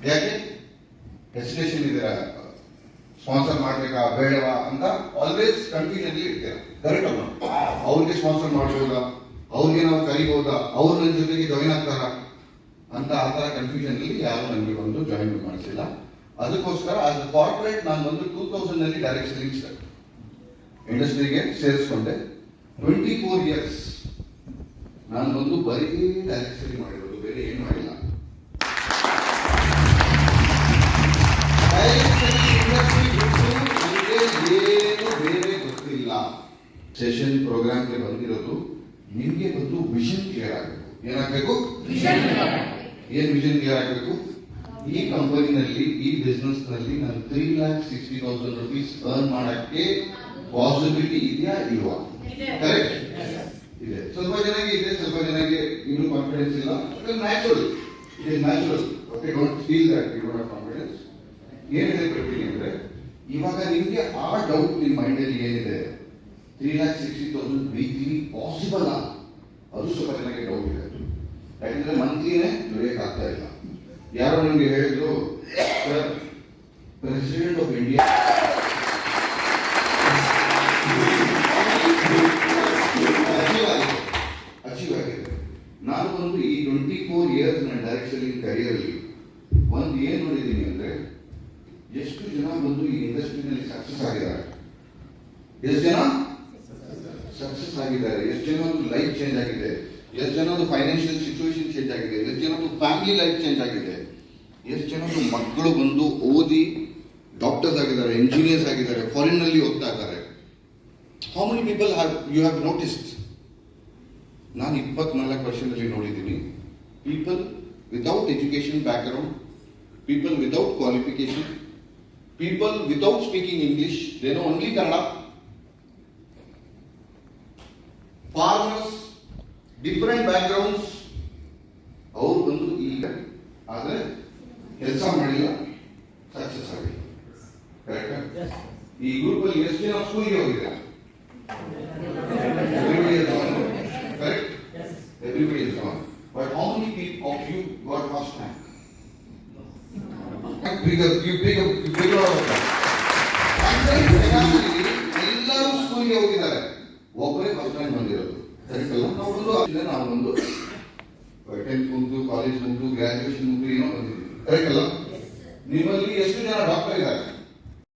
ಯಾಕೆ ಹೆಸಿಟೇಷನ್ ಇದೆಯಾ, ಸ್ಪಾನ್ಸರ್ ಮಾಡ್ಬೇಕಾ ಬೇಡವಾ ಅಂತ ಆಲ್ವೇಸ್ ಕನ್ಫ್ಯೂಷನ್ ಇರ್ತೀರ. ಕರೆಕ್ಟ್ ಅಲ್ಲ? ಅವ್ರಿಗೆ ಸ್ಪಾನ್ಸರ್ ಮಾಡ್ಬೋದಾ, ಅವ್ರಿಗೆ ನಾವು ಕರಿಬಹುದಾ, ಅವ್ರು ನನ್ನ ಜೊತೆಗೆ ಜಾಯಿನ್ ಆಗ್ತಾರ ಅಂತ ಆ ತರ ಕನ್ಫ್ಯೂಷನ್ ಅಲ್ಲಿ ಯಾರು ನನಗೆ ಬಂದು ಜಾಯಿನ್ ಮಾಡಿಸಿಲ್ಲ. ಅದಕ್ಕೋಸ್ಕರ ಆಸ್ ಅ ಕಾರ್ಪೊರೇಟ್ ನಾನು ಬಂದು 2000 ನಲ್ಲಿ ಡೈರೆಕ್ಟ್ ಸೆಲ್ಲಿಂಗ್ ಇಂಡಸ್ಟ್ರಿಗೆ ಸೇರಿಸ್ಕೊಂಡೆ. 24 years ನಾನು ಬಂದು ಬರೀ ಡೈರೆಕ್ಟ್ ಸೆಲ್ಲಿಂಗ್ ಮಾಡಿರೋದು, ಬೇರೆ ಏನು ಮಾಡಿಲ್ಲ. ಏನು ಬೇರೆ ಗೊತ್ತಿಲ್ಲ. ಸೆಷನ್ ಪ್ರೋಗ್ರಾಮ್ಗೆ ಬಂದಿರೋದು ನಿಮ್ಗೆ ಬಂದು ವಿಷನ್ ಕ್ಲಿಯರ್ ಆಗಬೇಕು. ಏನಾಗಬೇಕು? ಏನ್ ವಿಷನ್ ಕ್ಲಿಯರ್ ಆಗಬೇಕು? ಈ ಕಂಪನಿನಲ್ಲಿ, ಈ ಬಿಸ್ನೆಸ್ ನಲ್ಲಿ ನಾನು 3,60,000 rupees ಅರ್ನ್ ಮಾಡಕ್ಕೆ ಪಾಸಿಬಿಲಿಟಿ ಇದೆಯಾ ಇಲ್ವಾ? ಕರೆಕ್ಟ್ ಇದೆ. ಸ್ವಲ್ಪ ಜನಕ್ಕೆ ಇದೆ, ಸ್ವಲ್ಪ ಜನಕ್ಕೆ ಇನ್ನೂ ಕಾನ್ಫಿಡೆನ್ಸ್ ಇಲ್ಲ. Natural, it is natural. Okay, don't feel that you don't have confidence. ಏನಿದೆ ಬರ್ತೀನಿ ಅಂದ್ರೆ, ಇವಾಗ ನಿಮ್ಗೆ ಆ ಡೌಟ್ ನಿಮ್ಮ ಮೈಂಡ್ ಅಲ್ಲಿ ಏನಿದೆ, 3,60,000 ವೀಕ್ಲಿ ಪಾಸಿಬಲ್ ಅದು ಸ್ವಲ್ಪ ಜನಕ್ಕೆ ಡೌಟ್ ಇದೆ. ಯಾಕಂದ್ರೆ ಮಂತ್ಲಿನೇ ದುಡಿಯಕ್ಕೆ ಆಗ್ತಾ ಇಲ್ಲ. ಯಾರೋ ನಿಮ್ಗೆ ಹೇಳಿದ್ರು, ಪ್ರೆಸಿಡೆಂಟ್ ಆಫ್ ಇಂಡಿಯಾ ಅಚೀವ್ ಆಗಿದೆ. ನಾನು ಒಂದು ಈ 24 years ನನ್ನ ಡೈರೆಕ್ಟ್ ಸೆಲ್ಲಿಂಗ್ ಕರಿಯರ್ ಅಲ್ಲಿ ಒಂದು ಏನ್ ನೋಡಿದ್ದೀನಿ ಅಂದ್ರೆ, ಎಷ್ಟು ಜನ ಬಂದು ಈ ಇಂಡಸ್ಟ್ರಿನಲ್ಲಿ ಸಕ್ಸಸ್ ಆಗಿದ್ದಾರೆ, ಎಷ್ಟು ಜನ ಸಕ್ಸಸ್ ಆಗಿದ್ದಾರೆ, ಎಷ್ಟು ಜನದ್ದು ಲೈಫ್ ಚೇಂಜ್ ಆಗಿದೆ, ಎಷ್ಟು ಜನದ್ದು ಫೈನಾನ್ಷಿಯಲ್ ಸಿಚುವೇಶನ್ ಚೇಂಜ್ ಆಗಿದೆ, ಎಷ್ಟು ಜನದ್ದು ಫ್ಯಾಮಿಲಿ ಲೈಫ್ ಚೇಂಜ್ ಆಗಿದೆ, ಎಷ್ಟು ಜನದ್ದು ಮಕ್ಕಳು ಬಂದು ಓದಿ ಡಾಕ್ಟರ್ಸ್ ಆಗಿದ್ದಾರೆ, ಇಂಜಿನಿಯರ್ಸ್ ಆಗಿದ್ದಾರೆ, ಫಾರಿನ್ ನಲ್ಲಿ ಓದ್ತಾ ಇದ್ದಾರೆ. How many people you have noticed? ನಾನು 24 ವರ್ಷದಲ್ಲಿ ನೋಡಿದ್ದೀನಿ people without education background, people without qualification, people without speaking English, they know only Kannada, farmers, different backgrounds, ಅವರು ಬಂದು ಈಗ ಆದ್ರೆ ಕೆಲಸ ಮಾಡಿಲ್ಲ, ಸಕ್ಸಸ್ ಆಗಿಲ್ಲ. ಕರೆಕ್ಟ್? ಈ ಗ್ರೂಪ್ ಅಲ್ಲಿ ಎಷ್ಟು ಜನ ಸ್ಕೂಲ್ಗೆ ಹೋಗಿದ್ದಾರೆ? Everybody is gone. Correct? Everybody is gone. But how many people of you got first rank? ಎಲ್ಲರೂ ಸ್ಕೂಲ್ಗೆ ಹೋಗಿದ್ದಾರೆ, ಒಬ್ಬರೇ ಫಸ್ಟ್ ರ್ಯಾಂಕ್ ಬಂದಿರೋದು. ನಾವು ಒಂದು 10th ಮುಗಿದು, ಕಾಲೇಜ್ ಮುಗಿದು, ಗ್ರಾಜುಯೇಷನ್ ಮುಗಿದು ಏನೋ ಬಂದಿದ್ದೀವಿ. ಕರೆಕ್ಟ್ ಅಲ್ಲ? ನಿಮ್ಮಲ್ಲಿ ಎಷ್ಟು ಜನ ಡಾಕ್ಟರ್ ಇದ್ದಾರೆ?